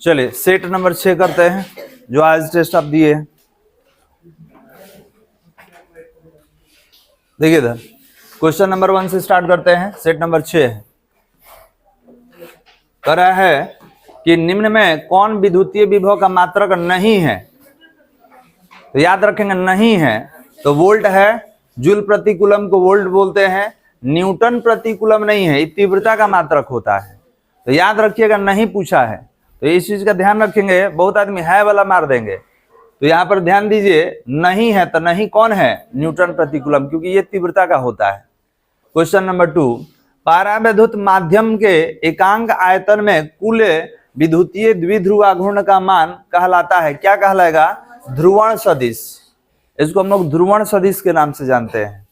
चलिए set number 6 करते हैं जो आज टेस्ट आप दिए हैं। देखिए इधर क्वेश्चन नंबर 1 से स्टार्ट करते हैं। सेट नंबर 6 है, कह रहा है कि निम्न में कौन विद्युतीय विभव का मात्रक नहीं है। तो याद रखेंगे नहीं है तो वोल्ट है, जूल प्रति कूलम को वोल्ट बोलते हैं, न्यूटन प्रति कूलम नहीं है, तीव्रता का मात्रक होता है। तो याद रखिएगा नहीं पूछा है तो इस चीज का ध्यान रखेंगे। बहुत आदमी है वाला मार देंगे, तो यहाँ पर ध्यान दीजिए नहीं है तो नहीं कौन है, न्यूटन प्रति कूलम, क्योंकि ये तीव्रता का होता है। क्वेश्चन नंबर 2, पारावैद्युत माध्यम के एकांक आयतन में कुल विद्युतीय द्विध्रुव आघूर्ण का मान कहलाता है, क्या कहलाएगा, ध्रुवण सदिश। इसको हम लोग ध्रुवण सदिश के नाम से जानते हैं।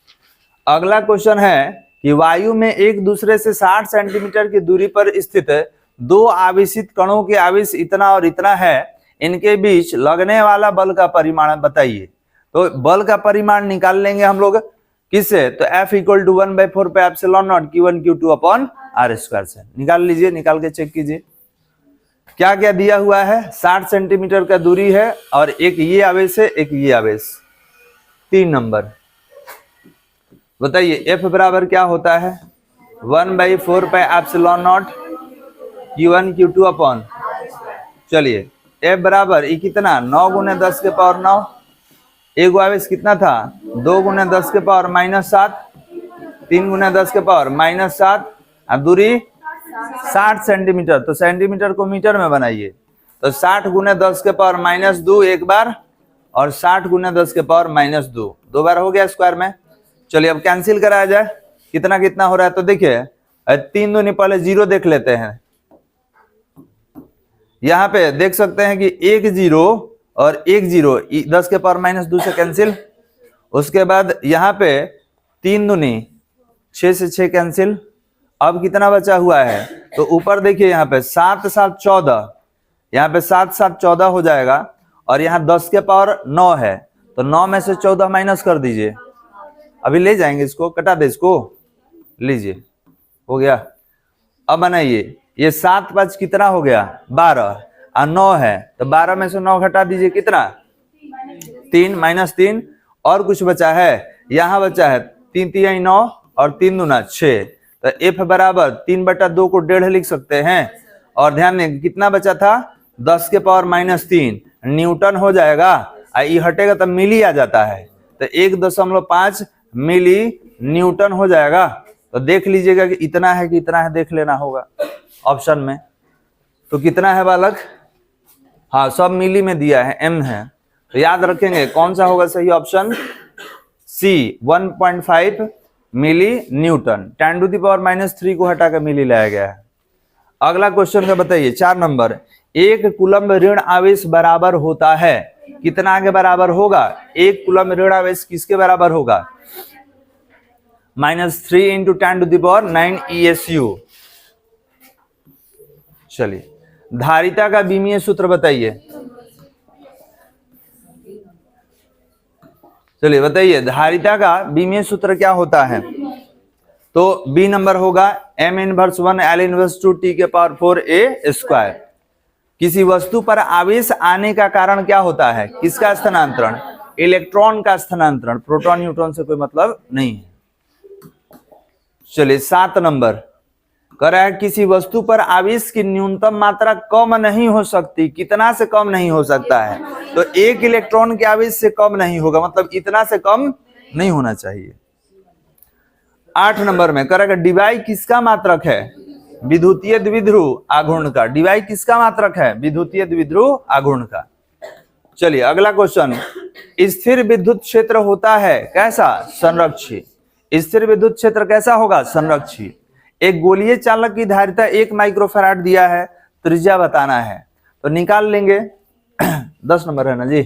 अगला क्वेश्चन है कि वायु में एक दूसरे से 60 सेंटीमीटर की दूरी पर स्थित दो आवेशित कणों के आवेश इतना और इतना है, इनके बीच लगने वाला बल का परिमाण बताइए। तो बल का परिमाण निकाल लेंगे हम लोग किससे, तो F = 1/4πε0 Q1 Q2 upon r² से। निकाल लीजिए, निकाल के चेक कीजिए क्या क्या दिया हुआ है। 60 सेंटीमीटर का दूरी है और एक ये आवेश है, एक ये आवेश। 3 नंबर बताइए F बराबर क्या होता है, 1/4πε0 Q1 Q2 अपॉन, चलिए F बराबर ये कितना 9 × 10 के पावर 9, एक आवेश कितना था 2 × 10 के पावर -7, 3 × 10 के पावर -7 और दूरी 60 सेंटीमीटर। तो सेंटीमीटर को मीटर में बनाइए तो 60 × 10 के पावर -2 एक बार और 60 × 10 के पावर -2 दो बार हो गया स्क्वायर में। चलिए अब कैंसिल कराया जाए, कितना कितना हो रहा है। तो देखिए 3 दूनी पहले 0 देख लेते हैं। यहाँ पे देख सकते हैं कि 1 0 और 1 0 10 के पावर -2 से कैंसिल। उसके बाद यहाँ पे 3 दूनी 6 से 6 कैंसिल। अब कितना बचा हुआ है, तो ऊपर देखिए यहाँ पे 7 7 14, यहाँ पे 7 7 14 हो जाएगा और यहाँ 10 के पावर 9 है तो 9 में से 14 माइनस कर दीजिए। अभी ले जाएंगे इसको, कटा दे इसको, लीजिए हो गया। अब बनाइए, ये 7 5 कितना हो गया 12 और 9 है तो 12 में से 9 घटा दीजिए, कितना 3 -3 और कुछ बचा है, यहाँ बचा है 3 3 9 और 3 दूना 6। तो F बराबर 3/2 को 1.5 लिख सकते हैं। और ध्यान दें कितना बचा था 10 के पावर -3 न्यूटन हो जाएगा, ये हटेगा तो मिली आ जाता है तो 1.5 मिली न्यूटन हो जाएगा। तो देख लीजिएगा कि इतना है कि इतना है, देख लेना होगा ऑप्शन में। तो कितना है बालक, हाँ सब मिली में दिया है, m है। तो याद रखेंगे कौन सा होगा सही ऑप्शन, C 1.5 मिली न्यूटन। 10⁻³ को हटाकर मिली लाया गया है। अगला क्वेश्चन का बताइए 4 नंबर, एक कूलम ऋण आवेश बराबर होता है, कितना के बराबर होगा, एक कूलम ऋण आवेश किसके बराबर होगा, -3 × 10⁹ ESU। चलिए धारिता का बीमीय सूत्र बताइए। चलिए बताइए धारिता का बीमीय सूत्र क्या होता है। तो B नंबर होगा m−1 L−2 T⁴A²। किसी वस्तु पर आवेश आने का कारण क्या होता है, किसका स्थानांतरण, इलेक्ट्रॉन का स्थानांतरण, प्रोटॉन न्यूट्रॉन से कोई मतलब नहीं है। चलिए 7 नंबर कह रहा है किसी वस्तु पर आवेश की न्यूनतम मात्रा कम नहीं हो सकती, कितना से कम नहीं हो सकता है, तो 1 इलेक्ट्रॉन के आवेश से कम नहीं होगा, मतलब इतना से कम नहीं होना चाहिए। 8 नंबर में कह रहा है डिवाई किसका मात्रक है, विद्युतीय द्विध्रुव आघूर्ण का। डिवाई किसका मात्रक है, विद्युतीय द्विध्रुव आघूर्ण का। चलिए अगला क्वेश्चन, स्थिर विद्युत क्षेत्र होता है कैसा, संरक्षी। स्थिर विद्युत क्षेत्र कैसा होगा, संरक्षी। एक गोलीय चालक की धारिता 1 माइक्रोफैराड दिया है, त्रिज्या बताना है, तो निकाल लेंगे। 10 नंबर है ना जी,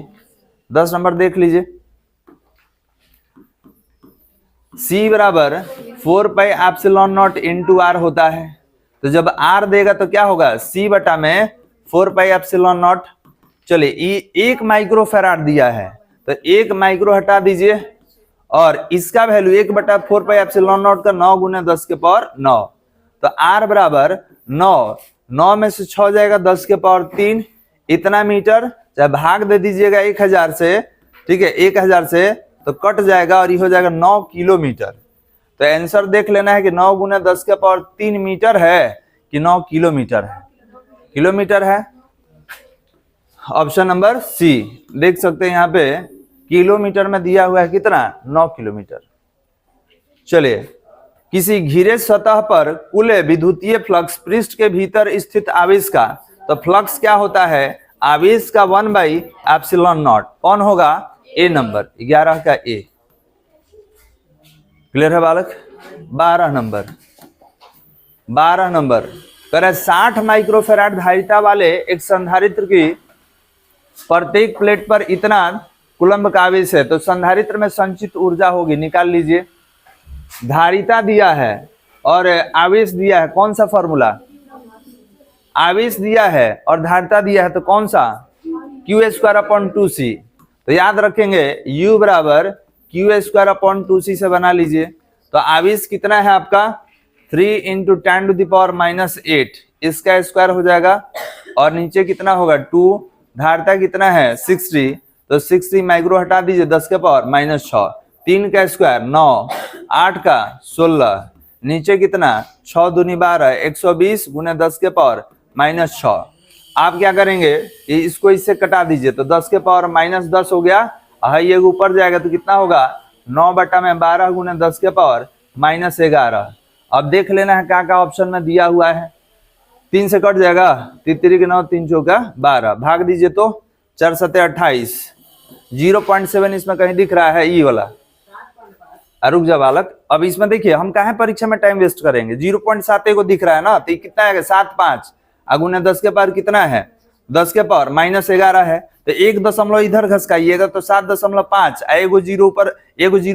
10 नंबर देख लीजिए। C बराबर 4πε0 × r होता है, तो जब r देगा तो क्या होगा C बटा में 4πε0। चलिए 1 माइक्रोफैराड दिया है तो 1 माइक्रो हटा दीजिए और इसका वैल्यू 1/4πε0 का 9 × 10 के पावर 9, तो r बराबर 9 9 में से 6 जाएगा 10 के पावर 3 इतना मीटर, चाहे भाग दे दीजिएगा 1000 से, ठीक है 1000 से तो कट जाएगा और ये हो जाएगा 9 किलोमीटर। तो आंसर देख लेना है कि 9 गुना 10 के पावर 3 मीटर है कि 9 किलोमीटर है, किलोमीटर है। ऑप्शन नंबर सी देख सकते हैं यहाँ पे किलोमीटर में दिया हुआ है कितना 9 किलोमीटर। चलिए, किसी घिरे सतह पर कुल विद्युतीय फ्लक्स पृष्ठ के भीतर स्थित आवेश का, तो फ्लक्स क्या होता है आवेश का 1/ε0 कौन होगा ए नंबर 11 का ए। क्लियर है बालक। 12 नंबर करे 60 माइक्रोफेराड धारिता वाले एक संधारित्र की प्रत्येक प्लेट पर इतना कूलम्ब का आवेश है, तो संधारित्र में संचित ऊर्जा होगी, निकाल लीजिए। धारिता दिया है और आवेश दिया है, कौन सा फॉर्मूला, आवेश दिया है और धारिता दिया है तो कौन सा Q²/2C। तो याद रखेंगे U बराबर Q²/2C से बना लीजिए। तो आवेश कितना है आपका 3 × 10⁻⁻8 इसका स्क्वायर हो जाएगा और नीचे कितना होगा 2, धारिता कितना है 60, तो 60 माइक्रो हटा दीजिए 10 के पावर -6, 3 का स्क्वायर 9, 8 का 16, नीचे कितना 6 दूनी 12 120 गुने 10 के पावर -6। आप क्या करेंगे इसको इससे कटा दीजिए तो 10 के पावर -10 हो गया, ये ऊपर जाएगा तो कितना होगा 9/12 गुने 10 के पावर -11। अब देख लेना है क्या क्या ऑप्शन में दिया हुआ है। 3 से कट जाएगा 3 3 9 3 4 12, भाग दीजिए तो 4 7 28, 0.7 इसमें कहीं दिख रहा है ई वाला। रुक जा बालक, अब इसमें देखिए हम कहाँ परीक्षा में टाइम वेस्ट करेंगे, 0.7 को दिख रहा है ना, तो कितना है 7/5 गुने 10 के पावर कितना है 10 के पावर -11 है, तो 1 दशमलव इधर घसकाइएगा तो 7.5, एगो जीरो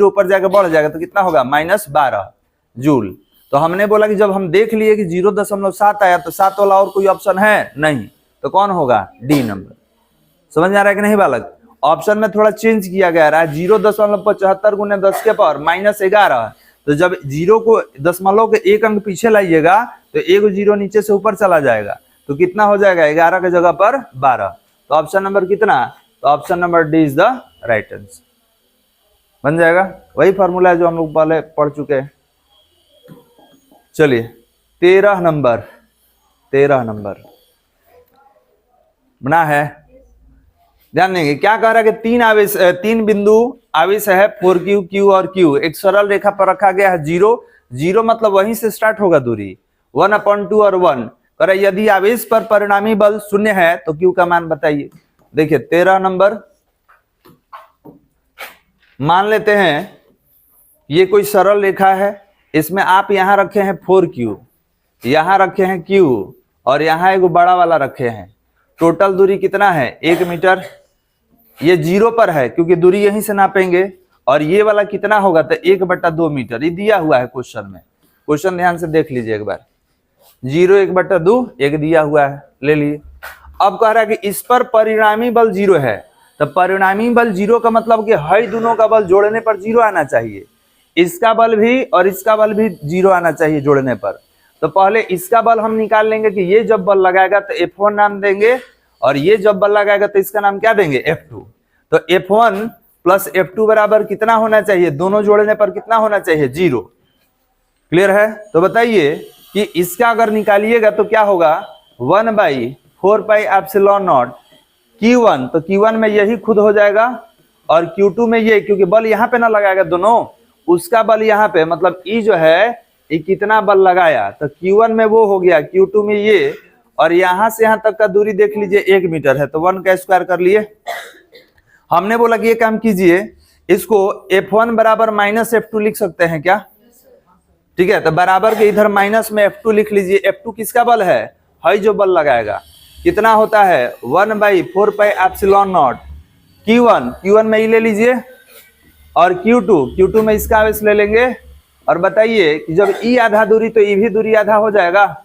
ऊपर जाकर बढ़ जाएगा तो कितना होगा -12 जूल। तो हमने बोला कि जब हम देख लिए कि 0.7 आया तो 7 वाला और कोई ऑप्शन है नहीं, तो कौन होगा डी नंबर। समझ आ रहा है कि नहीं बालक। ऑप्शन में थोड़ा चेंज किया गया है 0.75 गुने 10 के पावर -11, तो जब जीरो को दशमलव के 1 अंक पीछे लाइएगा तो एक जीरो नीचे से ऊपर चला जाएगा, तो कितना हो जाएगा 11 की जगह पर 12। तो ऑप्शन नंबर कितना, तो option number D is the right answer बन जाएगा। वही फॉर्मूला है जो हम लोग पहले पढ़ चुके हैं। चलिए 13 नंबर बना है, ध्यान देंगे क्या कह रहा है कि 3 बिंदु आवेश है 4Q, Q और Q, एक सरल रेखा पर रखा गया है 0 मतलब वहीं से स्टार्ट होगा दूरी 1/2 और 1। कह रहा है यदि आवेश पर परिणामी बल 0 है तो Q का मान बताइए। देखिए 13 नंबर, मान लेते हैं ये कोई सरल रेखा है, इसमें आप यहां रखे हैं 4Q, यहां रखे हैं Q और यहां एक बड़ा वाला रखे हैं। टोटल दूरी कितना है 1 मीटर, ये 0 पर है क्योंकि दूरी यहीं से नापेंगे, और ये वाला कितना होगा तो 1/2 मीटर, ये दिया हुआ है क्वेश्चन में। क्वेश्चन ध्यान से देख लीजिए एक बार, 0 1/2 एक दिया हुआ है, ले लिए। अब कह रहा है कि इस पर परिणामी बल 0 है, तो परिणामी बल 0 का मतलब कि हई दोनों का बल जोड़ने पर 0 आना चाहिए, इसका बल भी और इसका बल भी 0 आना चाहिए जोड़ने पर। तो पहले इसका बल हम निकाल लेंगे कि ये जब बल लगाएगा तो F1 नाम देंगे, और ये जब बल लगाएगा तो इसका नाम क्या देंगे F2। तो F1 प्लस F2 बराबर कितना होना चाहिए, दोनों जोड़ने पर कितना होना चाहिए 0। क्लियर है। तो बताइए कि इसका अगर निकालिएगा तो क्या होगा 1/4πε0 Q1, तो Q1 में यही खुद हो जाएगा, और Q2 में ये, क्योंकि बल यहाँ पे ना लगाएगा दोनों, उसका बल यहाँ पे, मतलब E जो है ये कितना बल लगाया, तो Q1 में वो हो गया, Q2 में ये, और यहां से यहां तक का दूरी देख लीजिए 1 मीटर है, तो 1 का स्क्वायर कर लिए। हमने बोला कि ये काम कीजिए, इसको F1 बराबर -F2 लिख सकते हैं क्या, ठीक है, तो बराबर के इधर माइनस में F2 लिख लीजिए। F2 किसका बल है, हई जो बल लगाएगा, कितना होता है 1/4πε0 Q1 में ही ले लीजिए, और Q2 में इसका आवेश ले लेंगे। और बताइए कि जब E आधा दूरी तो E भी दूरी आधा हो जाएगा,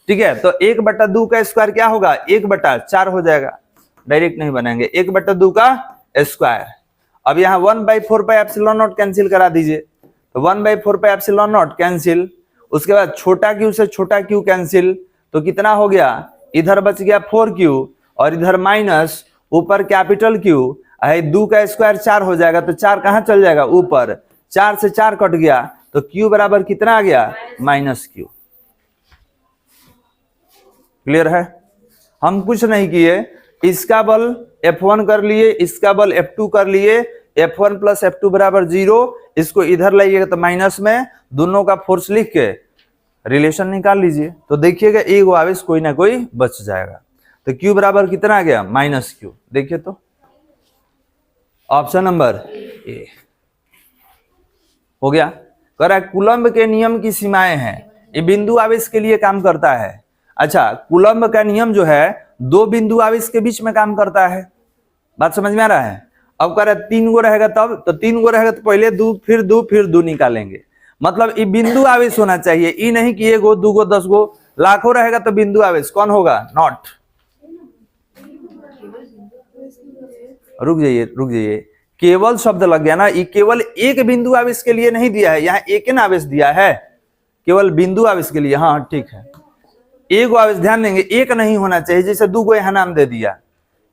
ठीक है, तो 1/2 का स्क्वायर क्या होगा 1/4 हो जाएगा, डायरेक्ट नहीं बनाएंगे, 1/2 का स्क्वायर। अब यहाँ 1/4πε0 कैंसिल करा दीजिए, तो 1/4πε0 कैंसिल, उसके बाद छोटा Q से छोटा Q कैंसिल, तो कितना हो गया, इधर बच गया 4q और इधर माइनस ऊपर कैपिटल Q, 2 का स्क्वायर 4 हो जाएगा, तो 4 कहाँ चल जाएगा ऊपर, 4 से 4 कट गया, तो Q बराबर कितना आ गया, -q। क्लियर है? हम कुछ नहीं किए, इसका बल F1 कर लिए, इसका बल F2 कर लिए, F1 प्लस F2 बराबर 0, इसको इधर लाइएगा तो माइनस में, दोनों का फोर्स लिख के रिलेशन निकाल लीजिए, तो देखिएगा एक आवेश कोई ना कोई बच जाएगा। तो Q बराबर कितना आ गया, -q। देखिए तो ऑप्शन नंबर ए हो गया। कह रहा है कूलम्ब के नियम की सीमाएं हैं, ये बिंदु आवेश के लिए काम करता है। अच्छा, कूलम्ब का नियम जो है 2 बिंदु आवेश के बीच में काम करता है, बात समझ में आ रहा है? अब कह रहा है 3 गो रहेगा तब, तो 3 गो रहेगा तो पहले 2 फिर 2 फिर 2 निकालेंगे, मतलब ये बिंदु आवेश होना चाहिए, ये नहीं कि 1 गो 2 गो 10 गो, लाखों रहेगा तो बिंदु आवेश कौन होगा, नॉट। रुक जाइए, केवल शब्द लग गया ना, ये केवल एक बिंदु आवेश के लिए नहीं दिया है, यहाँ एक न आवेश दिया है, केवल बिंदु आवेश के लिए। हाँ ठीक है, एक गो आवेश, ध्यान देंगे एक नहीं होना चाहिए, जैसे 2 गो यहाँ नाम दे दिया,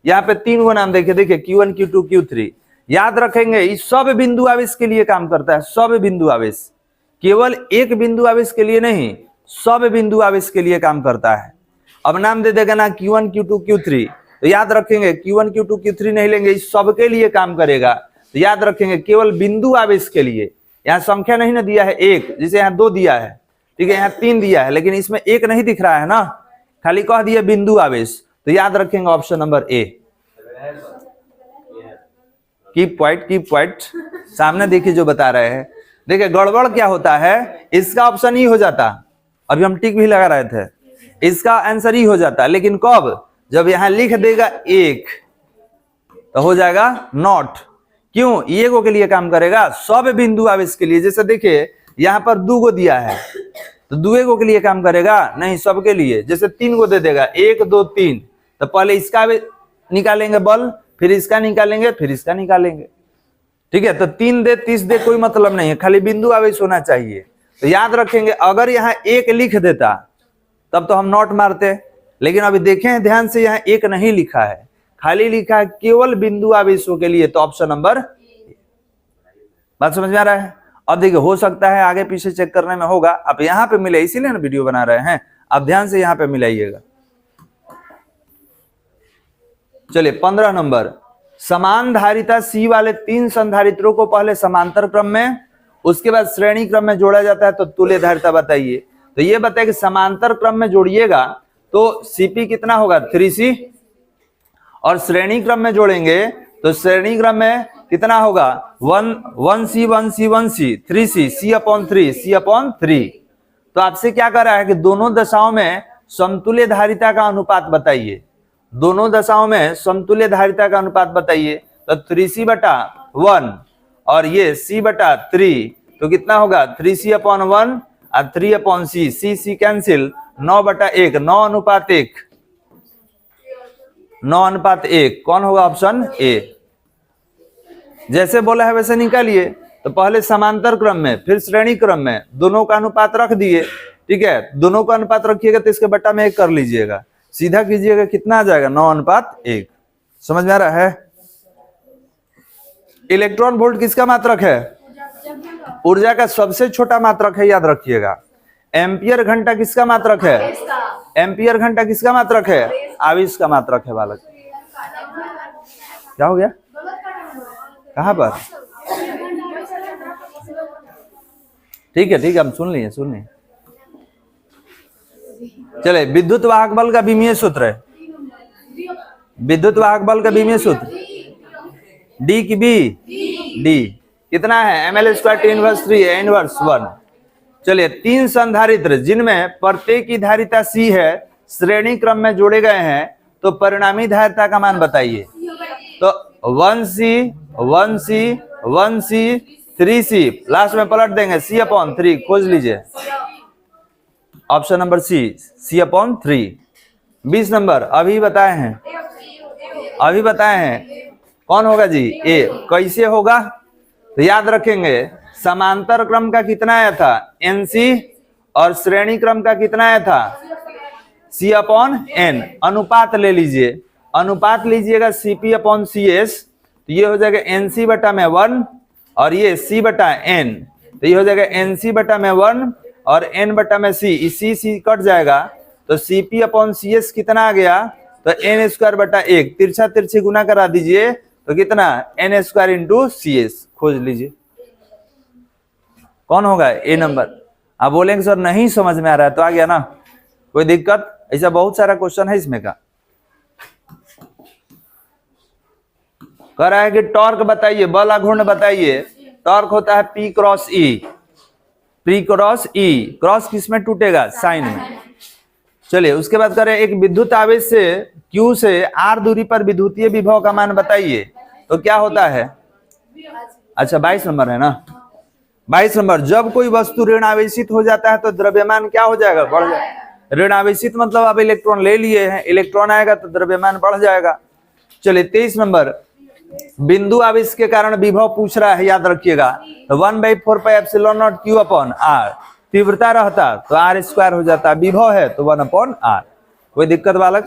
यहाँ पे 3 गो नाम देखिए Q1 Q2 Q3, याद रखेंगे ये सब बिंदु आवेश के लिए काम करता है, सब बिंदु आवेश, केवल एक बिंदु आवेश के लिए नहीं, सब बिंदु आवेश के लिए काम करता है। अब नाम दे देगा ना Q1 Q2 Q3, तो याद रखेंगे Q1 Q2 Q3 नहीं लेंगे, इस सब के लिए काम करेगा, तो याद रखेंगे केवल बिंदु आवेश के लिए। यहाँ संख्या नहीं ना दिया है 1, जैसे यहाँ 2 दिया है, ठीक है, यहाँ 3 दिया है, लेकिन इसमें 1 नहीं दिख रहा है ना, खाली कह दिया बिंदु आवेश, तो याद रखेंगे option number A. Keep quiet, सामने देखिए जो बता रहे हैं। देखिए गड़बड़ क्या होता है, इसका ऑप्शन ही हो जाता, अभी हम टिक भी लगा रहे थे, इसका आंसर ही हो जाता, लेकिन कब, जब यहां लिख देगा 1 तो हो जाएगा नॉट। क्यों, ये गो के लिए काम करेगा, सब बिंदु आवेश के लिए। जैसे देखिए यहाँ पर 2 गो दिया है, तो 2 गो के लिए काम करेगा नहीं, सबके लिए। जैसे 3 गो दे देगा 1 2 3, तो पहले इसका निकालेंगे बल, फिर इसका निकालेंगे, फिर इसका निकालेंगे, ठीक है। तो 3 दे 30 दे कोई मतलब नहीं है, खाली बिंदु आवेश होना चाहिए। तो याद रखेंगे अगर यहाँ 1 लिख देता तब तो हम नॉट मारते, लेकिन अभी देखें ध्यान से, यहाँ 1 नहीं लिखा है, खाली लिखा है केवल बिंदु आवेशों के लिए, तो ऑप्शन नंबर, बात समझ में आ रहा है? अब देखिए हो सकता है आगे पीछे चेक करने में होगा, अब यहाँ पे मिले इसीलिए ना वीडियो बना रहे हैं, अब ध्यान से यहाँ पे मिलाइएगा। चलिए 15 नंबर, समान धारिता C वाले 3 संधारित्रों को पहले समांतर क्रम में, उसके बाद श्रेणी क्रम में जोड़ा जाता है, तो तुल्य धारिता बताइए। तो ये बताइए कि समांतर क्रम में जोड़िएगा तो Cp कितना होगा 3C, और श्रेणी क्रम में जोड़ेंगे तो श्रेणी क्रम में कितना होगा 1C 1C 1C 3C C/3 तो आपसे क्या कर रहा है कि दोनों दशाओं में समतुल्य धारिता का अनुपात बताइए, दोनों दशाओं में समतुल्य धारिता का अनुपात बताइए। तो 3C/1 और ये C/3, तो कितना होगा 3C/1 और 3/C, C कैंसिल, 9/1, 9:1, 9:1, कौन होगा ऑप्शन ए। जैसे बोला है वैसे निकालिए, तो पहले समांतर क्रम में फिर श्रेणी क्रम में दोनों का अनुपात रख दिए, ठीक है, दोनों का अनुपात रखिएगा तो इसके बट्टा में 1 कर लीजिएगा, सीधा कीजिएगा, कितना आ जाएगा 9:1। समझ में आ रहा है? इलेक्ट्रॉन वोल्ट किसका मात्रक है, ऊर्जा का सबसे छोटा मात्रक है, याद रखिएगा। एम्पियर घंटा किसका मात्रक है, एम्पियर घंटा किसका मात्रक है, आवेश का मात्रक है। बालक क्या हो गया, कहां पर, ठीक है हम सुन लिए। चले, विद्युत वाहक बल का विमीय सूत्र है, विद्युत वाहक बल का विमीय सूत्र D की B, D कितना है ml² T−3 A−1। चलिए 3 संधारित्र जिनमें प्रत्येक की धारिता C है, श्रेणी क्रम में जोड़े गए हैं, तो परिणामी धारिता का मान बताइए। तो 1C 1C 1C 3C, last में पलट देंगे C/3, खोज लीजिए ऑप्शन नंबर C/3। 20 नंबर अभी बताए हैं, कौन होगा जी, ए। कैसे होगा, तो याद रखेंगे समांतर क्रम का कितना आया था NC, और श्रेणी क्रम का कितना आया था C अपॉन N, अनुपात ले लीजिए, अनुपात लीजिएगा CP अपॉन CS, तो ये हो जाएगा NC बटा में 1 और ये C बटा N, तो ये हो जाएगा NC बटा में 1 और N बटा में C, C कट जाएगा तो CP अपॉन CS कितना आ गया, तो N स्क्वायर बटा 1, तिरछा तिरछी गुना करा दीजिए तो कितना, N स्क्वायर इंटू CS, खोज लीजिए कौन होगा ए नंबर। आप बोलेंगे सर नहीं समझ में आ रहा है, तो आ गया ना, कोई दिक्कत, ऐसा बहुत सारा क्वेश्चन है इसमें का। कह रहा है कि टॉर्क बताइए, बल आघूर्ण बताइए, टॉर्क होता है P cross E, P cross E, cross किस में टूटेगा, साइन में। चलिए उसके बाद करें एक विद्युत आवेश से Q से R दूरी पर विद्युतीय विभव का मान बताइए, तो क्या होता है, अच्छा 22 नंबर है ना, 22 नंबर, जब कोई वस्तु ऋण आवेशित हो जाता है तो द्रव्यमान क्या हो जाएगा, बढ़ जाएगा। ऋण आवेशित मतलब आप इलेक्ट्रॉन ले लिए हैं, इलेक्ट्रॉन आएगा तो द्रव्यमान बढ़ जाएगा। चलिए 23 नंबर, बिंदु आवेश के कारण विभव पूछ रहा है, याद रखिएगा, तो 1/4πε0 Q अपॉन R, तीव्रता रहता तो R स्क्वायर हो जाता, विभव है तो 1/R। कोई दिक्कत बालक।